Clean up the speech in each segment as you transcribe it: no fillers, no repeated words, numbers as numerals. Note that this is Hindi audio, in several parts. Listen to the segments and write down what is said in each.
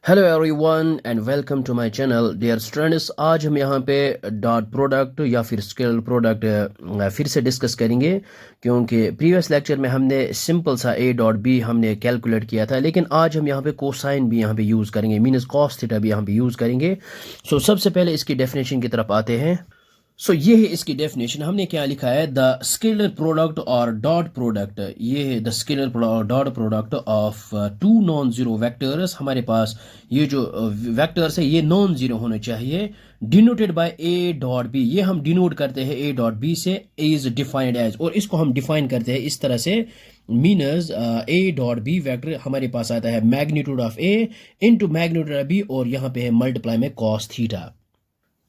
Hello everyone and welcome to my channel dear students. आज हम यहाँ पे डॉट प्रोडक्ट या फिर स्केलर प्रोडक्ट फिर से डिस्कस करेंगे, क्योंकि प्रीवियस लेक्चर में हमने सिंपल सा ए डॉट बी हमने कैलकुलेट किया था, लेकिन आज हम यहाँ पे कोसाइन भी यहाँ पे यूज़ करेंगे, मीनस कॉस थीटा भी यहाँ पे यूज़ करेंगे। सो सबसे पहले इसकी डेफिनेशन की तरफ आते हैं। सो ये है इसकी डेफिनेशन। हमने क्या लिखा है, द स्केलर प्रोडक्ट और डॉट प्रोडक्ट, ये है द स्केलर और dot product of two non zero vectors. हमारे पास ये जो वेक्टर्स है ये नॉन जीरो होने चाहिए, denoted by A dot B. ये हम डिनोट करते हैं ए डॉट बी से, इज डिफाइंड एज, और इसको हम डिफाइन करते हैं इस तरह से, means A dot B vector हमारे पास आता है magnitude of A into magnitude of B, और यहाँ पे है मल्टीप्लाई में कॉस थीटा।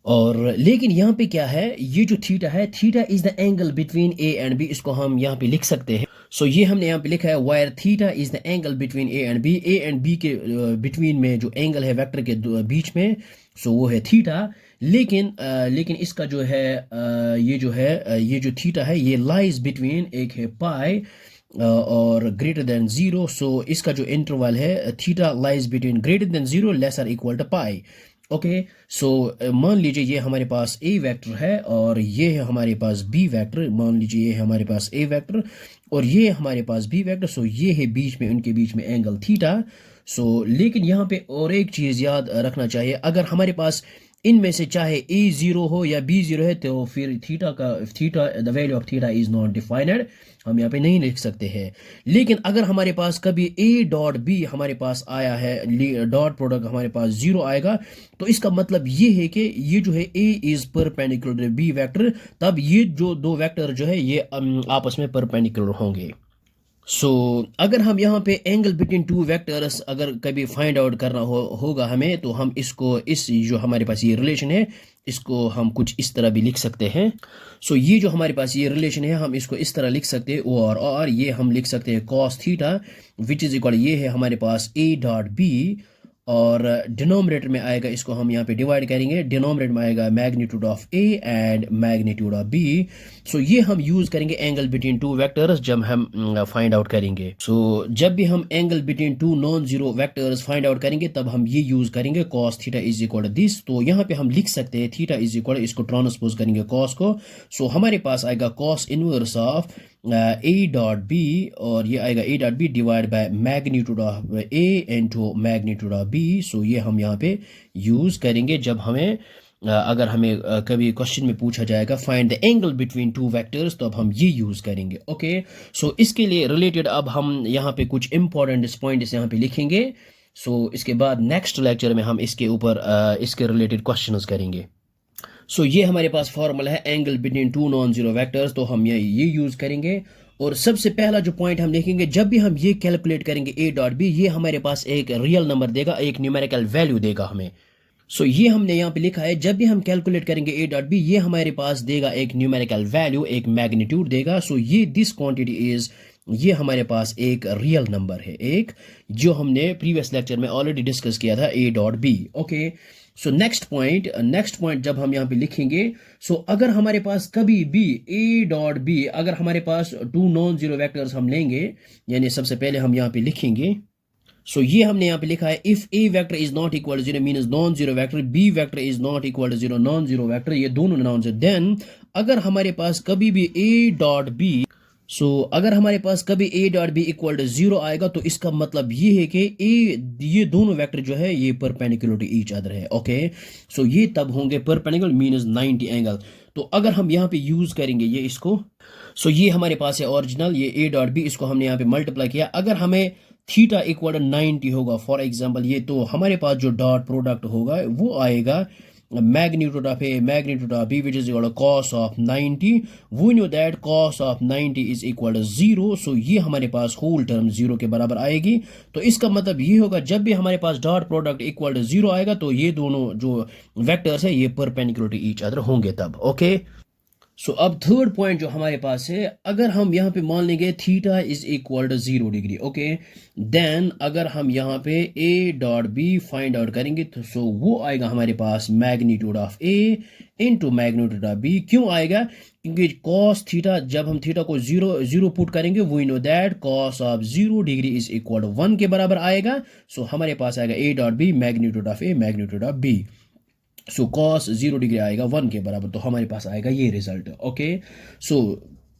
और लेकिन यहाँ पे क्या है, ये जो थीटा है, theta is the angle between A and B, इसको हम यहाँ पे लिख सकते हैं। सो ये हमने यहाँ पे लिखा है where theta is the angle between A and B. A and B के बिटवीन में जो एंगल है वेक्टर के बीच में, सो वो है थीटा। लेकिन इसका जो है ये जो थीटा है ये लाइज बिटवीन, एक है पाई और ग्रेटर देन जीरो। सो इसका जो इंटरवल है theta lies between greater than zero less or equal to pi. Okay, so मान लीजिए ये हमारे पास ए वेक्टर है और ये है हमारे पास बी वेक्टर। मान लीजिए ये है हमारे पास ए वेक्टर और ये हमारे पास बी वेक्टर। सो ये है बीच में, उनके बीच में एंगल थीटा। सो लेकिन यहाँ पे और एक चीज़ याद रखना चाहिए, अगर हमारे पास इनमें से चाहे ए जीरो हो या बी जीरो है तो फिर theta the value of theta is not defined, हम यहाँ पे नहीं लिख सकते हैं। लेकिन अगर हमारे पास कभी ए डॉट बी हमारे पास आया है, डॉट प्रोडक्ट हमारे पास जीरो आएगा, तो इसका मतलब ये है कि ये जो है ए इज परपेंडिकुलर बी वेक्टर, तब ये जो दो वेक्टर जो है ये आपस में परपेंडिकुलर होंगे। सो अगर हम यहाँ पे एंगल बिटवीन टू वेक्टर्स अगर कभी फाइंड आउट करना होगा हमें, तो हम इसको, इस जो हमारे पास ये रिलेशन है, इसको हम कुछ इस तरह भी लिख सकते हैं। सो ये जो हमारे पास ये रिलेशन है हम इसको इस तरह लिख सकते हैं, और ये हम लिख सकते हैं cos theta which is equal, ये है हमारे पास ए डॉट बी, और डिनोमिनेटर में आएगा, इसको हम यहाँ पे डिवाइड करेंगे, डिनोमिनेटर में आएगा magnitude of A and magnitude of B. So ये हम यूज करेंगे एंगल बिटवीन टू वेक्टर्स जब हम फाइंड आउट करेंगे। सो जब भी हम angle between two non zero vectors find out करेंगे तब हम ये यूज करेंगे cos theta is equal to this. तो यहाँ पे हम लिख सकते हैं थीटा इज इक्वल, इसको ट्रांसपोज करेंगे कॉस को। सो हमारे पास आएगा cos inverse of A dot B, और ये आएगा A dot B divide by magnitude of A into magnitude of B. So ये हम यहाँ पे यूज करेंगे जब हमें अगर हमें कभी क्वेश्चन में पूछा जाएगा find the angle between two vectors, तो अब हम ये यूज करेंगे। ओके, सो इसके लिए रिलेटेड अब हम यहाँ पे कुछ इंपॉर्टेंट पॉइंट्स यहाँ पे लिखेंगे। सो इसके बाद नेक्स्ट लेक्चर में हम इसके ऊपर इसके रिलेटेड क्वेश्चंस करेंगे। सो ये हमारे पास फॉर्मूला है angle between two non zero vectors, तो हम ये यूज करेंगे। और सबसे पहला जो पॉइंट हम लिखेंगे, जब भी हम ये कैलकुलेट करेंगे ए डॉट बी, ये हमारे पास एक रियल नंबर देगा, एक न्यूमेरिकल वैल्यू देगा हमें। सो ये हमने यहाँ पे लिखा है, जब भी हम कैलकुलेट करेंगे ए डॉट बी, ये हमारे पास देगा एक न्यूमेरिकल वैल्यू, एक मैग्नीट्यूड देगा। सो ये दिस क्वांटिटी इज, ये हमारे पास एक रियल नंबर है, एक जो हमने प्रीवियस लेक्चर में ऑलरेडी डिस्कस किया था, A dot B. Okay, so next point जब हम यहाँ पे लिखेंगे, सो अगर हमारे पास कभी भी ए डॉट बी, अगर हमारे पास टू नॉन जीरो वेक्टर्स हम लेंगे, यानी सबसे पहले हम यहाँ पे लिखेंगे, सो ये हमने यहाँ पे लिखा है if A vector is not equal to zero means non zero vector, B vector is not equal to zero, non zero vector, ये दोनों नॉन जीरो। देन अगर हमारे पास कभी भी ए डॉट बी, सो अगर हमारे पास कभी A dot B equal to zero आएगा, तो इसका मतलब ये है कि ये दोनों वेक्टर जो है ये परपेंडिकुलर टू ईच अदर है। ओके, सो ये तब होंगे परपेंडिकुलर मींस 90 एंगल। तो अगर हम यहाँ पे यूज करेंगे ये इसको, सो ये हमारे पास है ओरिजिनल, ये ए डॉट बी, इसको हमने यहाँ पे मल्टीप्लाई किया। अगर हमें थीटा इक्वल टू 90 होगा फॉर एग्जांपल ये, तो हमारे पास जो डॉट प्रोडक्ट होगा वो आएगा magnitude of A, magnitude of B, which is equal to cos of 90. We know that cos of 90 is equal to 0. So ये हमारे पास होल टर्म 0 के बराबर आएगी। तो इसका मतलब ये होगा, जब भी हमारे पास डॉट प्रोडक्ट इक्वल टू 0 आएगा, तो ये दोनों जो वेक्टर्स है ये परपेंडिकुलर टू ईच अदर होंगे तब। ओके, सो अब थर्ड पॉइंट जो हमारे पास है, अगर हम यहाँ पे मान लेंगे theta is equal to 0 degree, okay, then अगर हम यहाँ पे A dot B find out करेंगे तो सो वो आएगा हमारे पास magnitude of A into magnitude of B. क्यों आएगा? क्योंकि कॉस थीटा, जब हम थीटा को जीरो पुट करेंगे, we know that cos of 0 degree is equal to 1 के बराबर आएगा। सो हमारे पास आएगा A dot B magnitude of A magnitude of B. So cos 0 degree आएगा 1 के बराबर, तो हमारे पास आएगा ये result. Okay, so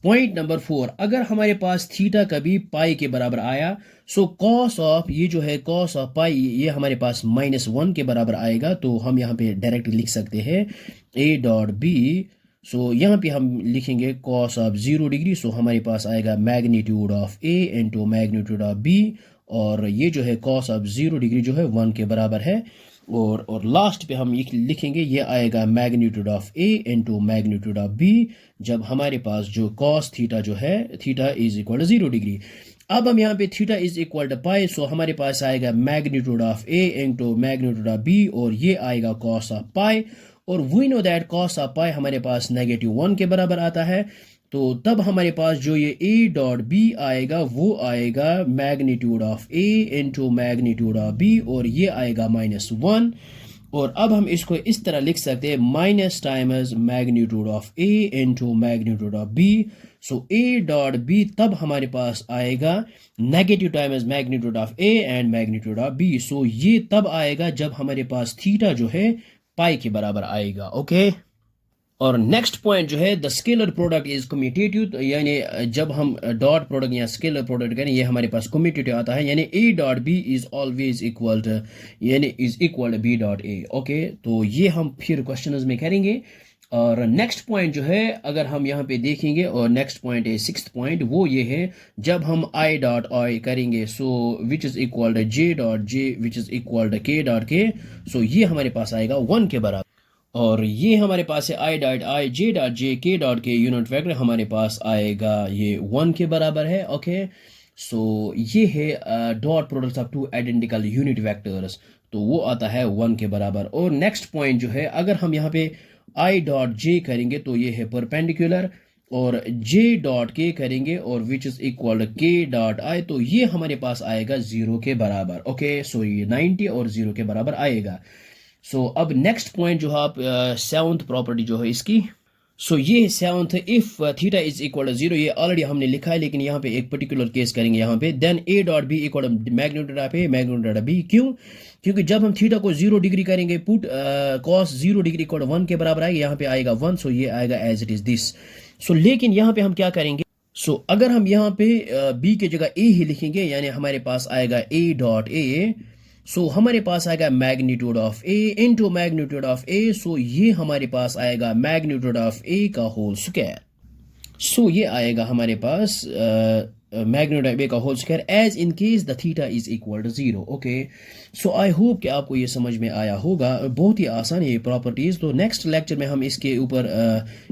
point number 4, अगर हमारे पास थीटा कभी पाई के बराबर आया, सो कॉस ऑफ ये जो है कॉस ऑफ पाई ये हमारे पास -1 के बराबर आएगा। तो हम यहाँ पे डायरेक्ट लिख सकते हैं ए डॉट बी। सो यहाँ पे हम लिखेंगे कॉस ऑफ 0 डिग्री, सो हमारे पास आएगा magnitude of A into magnitude of B, और ये जो है कॉस ऑफ 0 डिग्री जो है 1 के बराबर है। और लास्ट पे हम ये लिखेंगे, ये आएगा magnitude of A into magnitude of B, जब हमारे पास जो कॉस थीटा जो है theta is equal to 0 degree. अब हम यहाँ पे theta is equal to pi, so हमारे पास आएगा magnitude of A into magnitude of B, और ये आएगा कॉस ऑफ पाई। और we know that cos of pi हमारे पास -1 के बराबर आता है। तो तब हमारे पास जो ये ए डॉट बी आएगा वो आएगा magnitude of A into magnitude of B, और ये आएगा -1। और अब हम इसको इस तरह लिख सकते हैं minus times magnitude of A into magnitude of B. So A dot B तब हमारे पास आएगा negative times magnitude of A and magnitude of B. So ये तब आएगा जब हमारे पास थीटा जो है पाई के बराबर आएगा। ओके, और नेक्स्ट पॉइंट जो है the scalar product is commutative, तो यानी जब हम डॉट प्रोडक्ट या स्केलर प्रोडक्ट करें ये हमारे पास कम्यूटेटिव आता है, यानी A dot B is always equal to यानी is equal to B dot A. Okay, तो ये हम फिर क्वेश्चंस में करेंगे। और नेक्स्ट पॉइंट जो है अगर हम यहाँ पे देखेंगे, और नेक्स्ट पॉइंट है 6th पॉइंट, वो ये है जब हम आई डॉट आई करेंगे, so which is equal to J dot J which is equal to K dot K, so ये हमारे पास आएगा 1 के बराबर। और ये हमारे पास है आई डॉट आई जे डॉट जे के डॉट के यूनिट वेक्टर हमारे पास आएगा ये 1 के बराबर है। ओके, सो ये है dot products of two identical unit vectors, तो वो आता है 1 के बराबर। और नेक्स्ट पॉइंट जो है अगर हम यहाँ पे आई डॉट जे करेंगे तो ये है परपेंडिकुलर, और जे डॉट के करेंगे और विच इज इक्वल के डॉट आई, तो ये हमारे पास आएगा 0 के बराबर। ओके, सो ये 90 और 0 के बराबर आएगा। सो अब नेक्स्ट पॉइंट जो है आप 7th प्रॉपर्टी जो है इसकी, सो ये 7th, if theta is equal to 0, ये ऑलरेडी हमने लिखा है, लेकिन यहाँ पे एक पर्टिकुलर केस करेंगे यहाँ पे, then A dot B equal to magnitude of A magnitude of B. क्यों? क्योंकि जब हम थीटा को 0 डिग्री करेंगे put cos 0 degree equal to 1 के बराबर आएगा, यहाँ पे आएगा 1, सो ये आएगा एज इट इज दिस। सो लेकिन यहाँ पे हम क्या करेंगे, सो अगर हम यहाँ पे बी की जगह ए ही लिखेंगे, यानी हमारे पास आएगा ए डॉट ए, सो हमारे पास आएगा magnitude of A into magnitude of A, so ये हमारे पास आएगा मैग्नीट्यूड ऑफ ए का होल स्क्वायर। सो ये आएगा हमारे पास मैग्नीट्यूड ऑफ ए का whole square as in case the theta is equal to 0। Okay, so I hope कि आपको ये समझ में आया होगा, बहुत ही आसान है ये प्रॉपर्टीज। तो नेक्स्ट लेक्चर में हम इसके ऊपर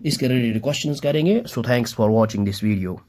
इसके रिलेटेड क्वेश्चंस करेंगे। So thanks for watching this video.